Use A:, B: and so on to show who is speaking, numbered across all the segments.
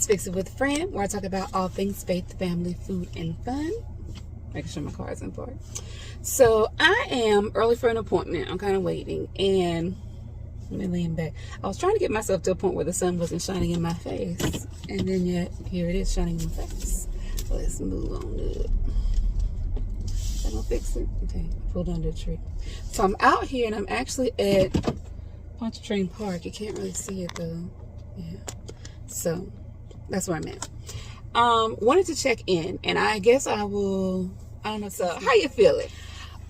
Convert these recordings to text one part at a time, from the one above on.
A: It's Fix It with Fran, where I talk about all things faith, family, food, and fun. Making sure my car is in park. So I am early for an appointment. I'm kind of waiting, and let me lean back. I was trying to get myself to a point where the sun wasn't shining in my face, and then yet here it is shining in my face. Let's move on to it. Is that gonna fix it? Okay, I pulled under a tree. So I'm out here, and I'm actually at Pontchartrain Park. You can't really see it though. Yeah. So that's where I'm at. Wanted to check in, and I guess I don't know. So how you feeling?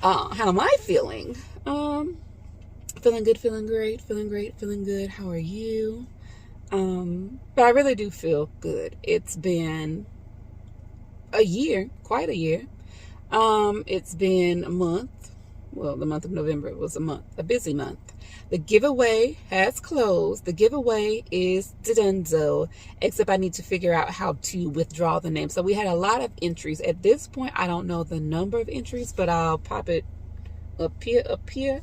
A: How am I feeling? Feeling good, feeling great, feeling great, feeling good. How are you? But I really do feel good. It's been a year, quite a year. It's been a month. Well, the month of November was a busy month. The giveaway has closed. The giveaway is dunzo, except I need to figure out how to withdraw the name. So we had a lot of entries. At this point, I don't know the number of entries, but I'll pop it up here,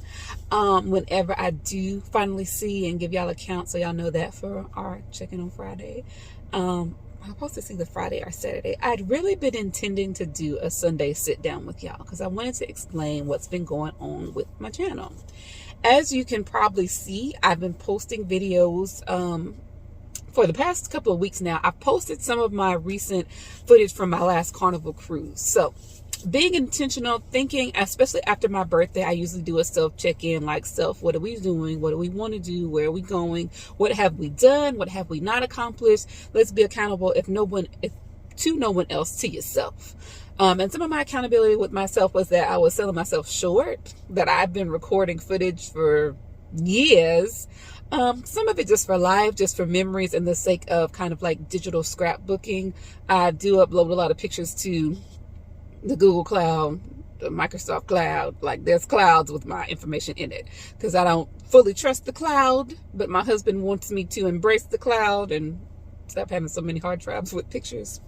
A: whenever I do finally see and give y'all a count, so y'all know that for our check-in on Friday. I'm supposed to see the Friday or Saturday. I'd really been intending to do a Sunday sit down with y'all because I wanted to explain what's been going on with my channel. As you can probably see, I've been posting videos for the past couple of weeks now. I've posted some of my recent footage from my last Carnival cruise. So being intentional, thinking, especially after my birthday, I usually do a self check-in, like what are we doing? What do we want to do? Where are we going? What have we done? What have we not accomplished? Let's be accountable to no one else, to yourself. And some of my accountability with myself was that I was selling myself short, that I've been recording footage for years. Some of it just for life, just for memories and the sake of kind of like digital scrapbooking. I do upload a lot of pictures to the Google Cloud, the Microsoft Cloud. Like there's clouds with my information in it because I don't fully trust the cloud, but my husband wants me to embrace the cloud and stop having so many hard drives with pictures.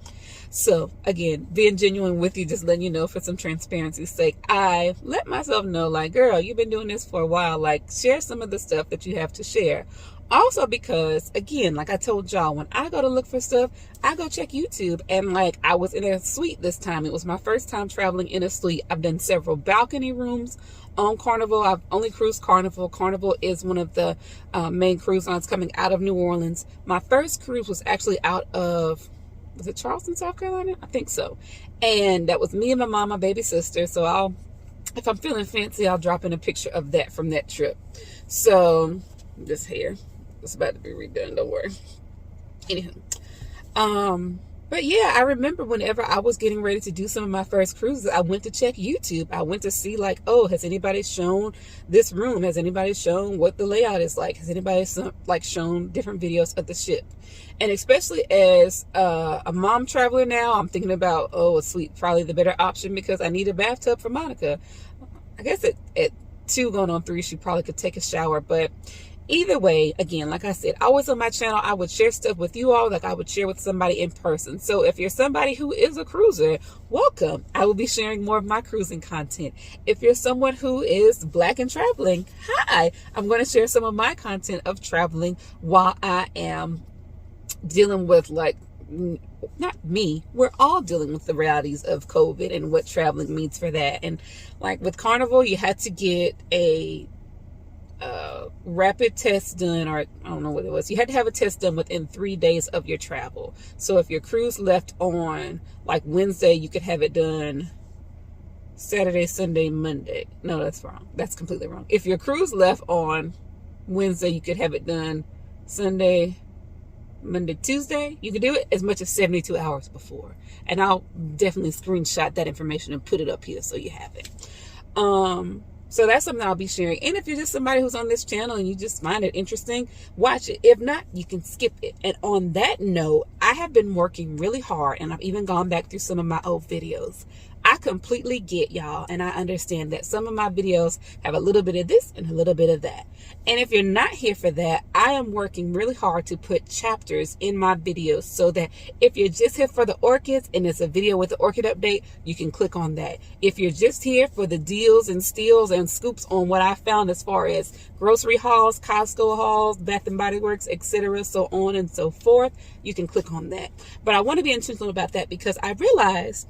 A: So again, being genuine with you, just letting you know for some transparency's sake, I let myself know, like, girl, you've been doing this for a while, like share some of the stuff that you have to share. Also because, again, like I told y'all, when I go to look for stuff, I go check YouTube, and like I was in a suite this time. It was my first time traveling in a suite. I've done several balcony rooms on Carnival. I've only cruised Carnival. Carnival is one of the main cruise lines coming out of New Orleans. My first cruise was actually out of, was it Charleston, South Carolina? I think so. And that was me and my mom, my baby sister. So if I'm feeling fancy, I'll drop in a picture of that from that trip. So this hair, it's about to be redone, don't worry. Anywho, but yeah, I remember whenever I was getting ready to do some of my first cruises, I went to check YouTube. I went to see like, oh, has anybody shown this room? Has anybody shown what the layout is like? Has anybody shown different videos of the ship? And especially as a mom traveler now, I'm thinking about, oh, a suite, probably the better option because I need a bathtub for Monica. I guess at 2 going on 3, she probably could take a shower, but either way, again, like I said, always on my channel, I would share stuff with you all like I would share with somebody in person. So if you're somebody who is a cruiser, welcome. I will be sharing more of my cruising content. If you're someone who is Black and traveling, hi, I'm going to share some of my content of traveling while I am dealing with, like, not me, we're all dealing with the realities of COVID and what traveling means for that. And like with Carnival, you had to get a rapid test done, or I don't know what it was. You had to have a test done within 3 days of your travel. So if your cruise left on like Wednesday, you could have it done Saturday, Sunday, Monday. No, that's wrong. That's completely wrong. If your cruise left on Wednesday, you could have it done Sunday, Monday, Tuesday. You could do it as much as 72 hours before. And I'll definitely screenshot that information and put it up here so you have it. So that's something I'll be sharing. And if you're just somebody who's on this channel and you just find it interesting, watch it. If not, you can skip it. And on that note, I have been working really hard, and I've even gone back through some of my old videos. I completely get y'all, and I understand that some of my videos have a little bit of this and a little bit of that. And if you're not here for that, I am working really hard to put chapters in my videos so that if you're just here for the orchids and it's a video with the orchid update, you can click on that. If you're just here for the deals and steals and scoops on what I found as far as grocery hauls, Costco hauls, Bath and Body Works, etc., so on and so forth, you can click on that. But I want to be intentional about that because I realized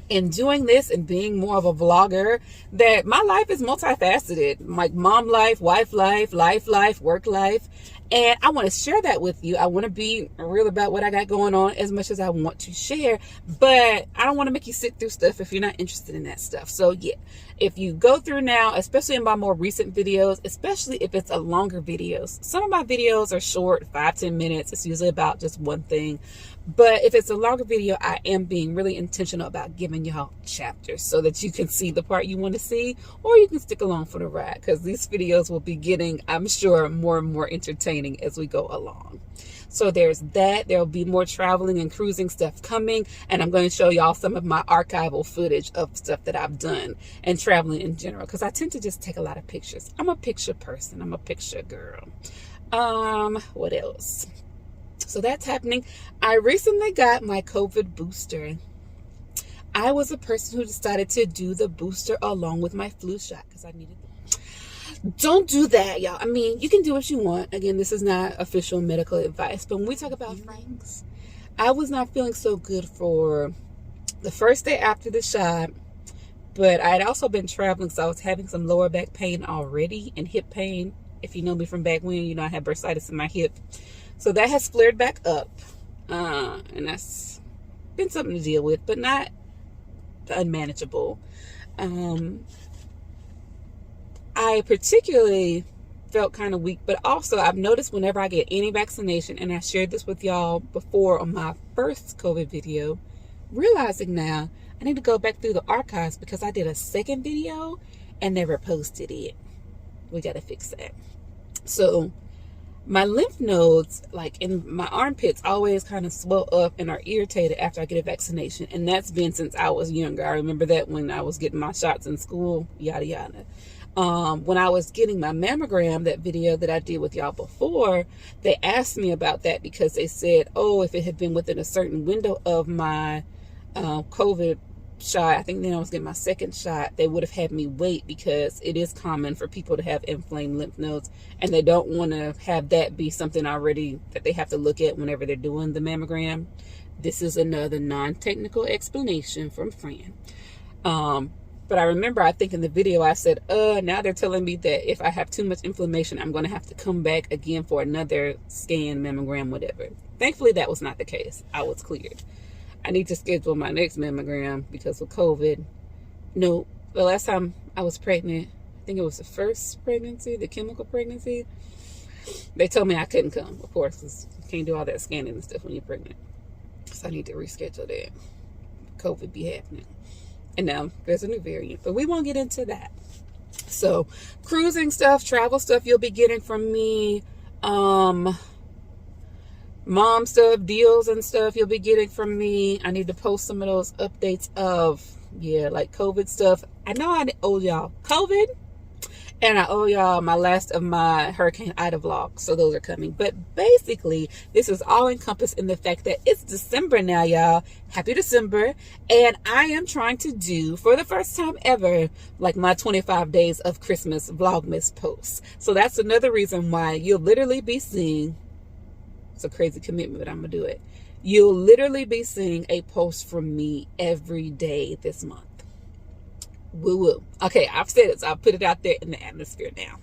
A: in doing this and being more of a vlogger that my life is multifaceted, like mom life, wife life, work life. And I want to share that with you. I want to be real about what I got going on as much as I want to share, but I don't want to make you sit through stuff if you're not interested in that stuff. So yeah, if you go through now, especially in my more recent videos, especially if it's a longer videos, some of my videos are short, 5-10 minutes. It's usually about just one thing. But if it's a longer video, I am being really intentional about giving y'all chapters so that you can see the part you want to see, or you can stick along for the ride, because these videos will be getting, I'm sure, more and more entertaining as we go along. So there's that. There'll be more traveling and cruising stuff coming, and I'm going to show y'all some of my archival footage of stuff that I've done and traveling in general, because I tend to just take a lot of pictures. I'm a picture person. I'm a picture girl. What else? So that's happening. I recently got my COVID booster. I was a person who decided to do the booster along with my flu shot because I needed it. Don't do that, y'all. I mean, you can do what you want. Again, this is not official medical advice, but when we talk about things, I was not feeling so good for the first day after the shot, but I had also been traveling, so I was having some lower back pain already and hip pain. If you know me from back when, you know I had bursitis in my hip. So that has flared back up, and that's been something to deal with, but not unmanageable. I particularly felt kind of weak, but also I've noticed whenever I get any vaccination, and I shared this with y'all before on my first COVID video, realizing now I need to go back through the archives because I did a second video and never posted it. We got to fix that. So my lymph nodes, like in my armpits, always kind of swell up and are irritated after I get a vaccination. And that's been since I was younger. I remember that when I was getting my shots in school, yada, yada. When I was getting my mammogram, that video that I did with y'all before, they asked me about that because they said, oh, if it had been within a certain window of my COVID shot, I think then I was getting my second shot, they would have had me wait because it is common for people to have inflamed lymph nodes, and they don't want to have that be something already that they have to look at whenever they're doing the mammogram. This is another non-technical explanation from Fran. But I remember, I think in the video I said, now they're telling me that if I have too much inflammation, I'm going to have to come back again for another scan, mammogram, whatever. Thankfully, that was not the case. I was cleared. I need to schedule my next mammogram because of COVID. No, the last time I was pregnant, I think it was the first pregnancy, the chemical pregnancy, they told me I couldn't come, of course, because you can't do all that scanning and stuff when you're pregnant. So I need to reschedule that. COVID be happening. And now there's a new variant, but we won't get into that. So cruising stuff, travel stuff you'll be getting from me. Mom stuff, deals and stuff you'll be getting from me. I need to post some of those updates of, like COVID stuff. I know I owe y'all COVID, and I owe y'all my last of my Hurricane Ida vlogs. So those are coming. But basically, this is all encompassed in the fact that it's December now, y'all. Happy December. And I am trying to do, for the first time ever, like my 25 days of Christmas Vlogmas posts. So that's another reason why you'll literally be seeing, it's a crazy commitment, but I'm going to do it. You'll literally be seeing a post from me every day this month. Woo-woo. Okay, I've said it, so I'll put it out there in the atmosphere now.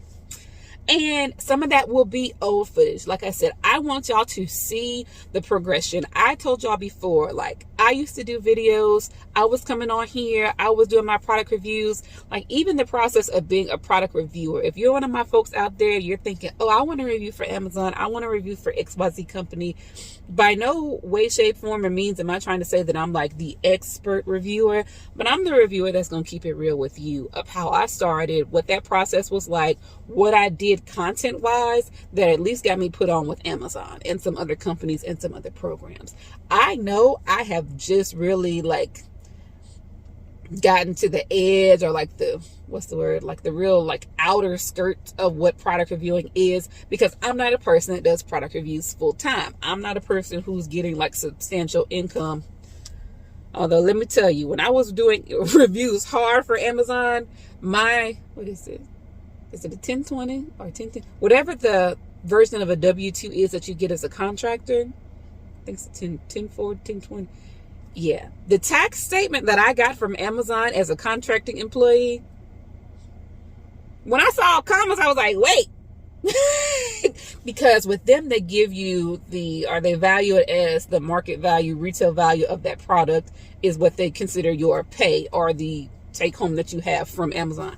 A: And some of that will be old footage. Like I said, I want y'all to see the progression. I told y'all before, like, I used to do videos. I was coming on here. I was doing my product reviews. Like, even the process of being a product reviewer. If you're one of my folks out there, you're thinking, oh, I want to review for Amazon. I want to review for XYZ company. By no way, shape, form, or means am I trying to say that I'm like the expert reviewer. But I'm the reviewer that's going to keep it real with you of how I started, what that process was like, what I did content wise that at least got me put on with Amazon and some other companies and some other programs. I know I have just really like gotten to the edge, or like the, what's the word, like the real like outer skirt of what product reviewing is, because I'm not a person that does product reviews full time. I'm not a person who's getting like substantial income. Although let me tell you, when I was doing reviews hard for Amazon, my, what is it? Is it a 1020 or 1010? Whatever the version of a W-2 is that you get as a contractor. I think it's 1010 1020. Yeah. The tax statement that I got from Amazon as a contracting employee, when I saw commas, I was like, wait. Because with them, they give you or they value it as the market value, retail value of that product is what they consider your pay or the take home that you have from Amazon.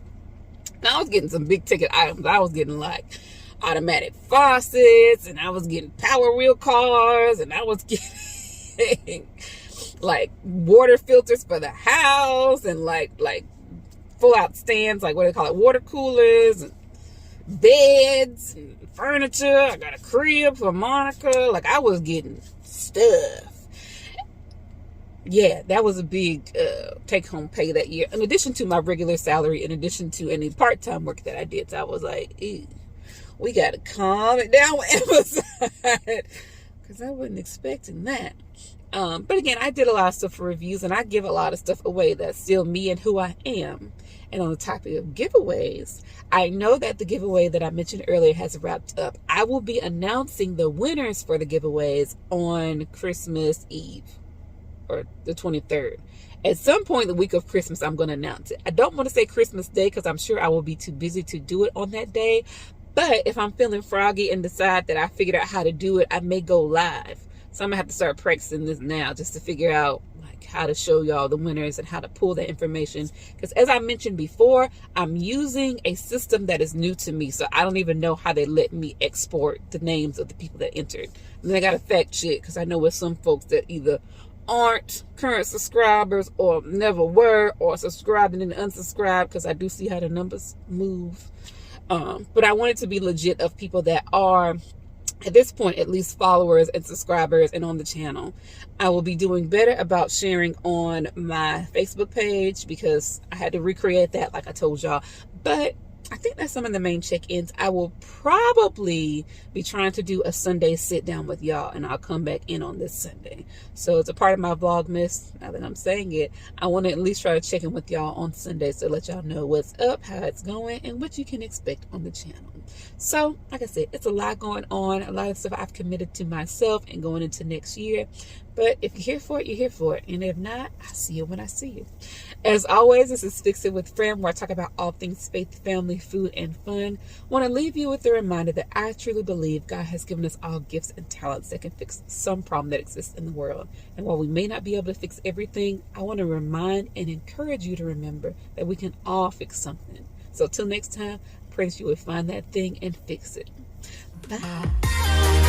A: Now, I was getting some big ticket items. I was getting like automatic faucets, and I was getting power wheel cars, and I was getting like water filters for the house, and like full out stands, like what do they call it, water coolers, and beds and furniture. I got a crib for Monica. Like, I was getting stuff. Yeah, that was a big take-home pay that year, in addition to my regular salary, in addition to any part-time work that I did. So I was like, ew, we got to calm it down with Amazon, because I wasn't expecting that. But again, I did a lot of stuff for reviews, and I give a lot of stuff away that's still me and who I am. And on the topic of giveaways, I know that the giveaway that I mentioned earlier has wrapped up. I will be announcing the winners for the giveaways on Christmas Eve, or the 23rd. At some point the week of Christmas, I'm going to announce it. I don't want to say Christmas Day, because I'm sure I will be too busy to do it on that day. But if I'm feeling froggy and decide that I figured out how to do it, I may go live. So I'm going to have to start practicing this now, just to figure out like how to show y'all the winners and how to pull that information. Because as I mentioned before, I'm using a system that is new to me. So I don't even know how they let me export the names of the people that entered. And then I got to fact check, because I know with some folks that either aren't current subscribers or never were, or subscribed and then unsubscribed, because I do see how the numbers move. But I want it to be legit of people that are, at this point, at least followers and subscribers and on the channel. I will be doing better about sharing on my Facebook page, because I had to recreate that like I told y'all. But I think that's some of the main check-ins. I will probably be trying to do a Sunday sit down with y'all, and I'll come back in on this Sunday. So it's a part of my Vlogmas. Now that I'm saying it, I want to at least try to check in with y'all on Sunday, so let y'all know what's up, how it's going, and what you can expect on the channel. So like I said, it's a lot going on, a lot of stuff I've committed to myself and going into next year. But if you're here for it, you're here for it. And if not, I'll see you when I see you. As always, this is Fix It with Fran, where I talk about all things faith, family, food, and fun. I want to leave you with the reminder that I truly believe God has given us all gifts and talents that can fix some problem that exists in the world. And while we may not be able to fix everything, I want to remind and encourage you to remember that we can all fix something. So till next time, I pray that you will find that thing and fix it. Bye.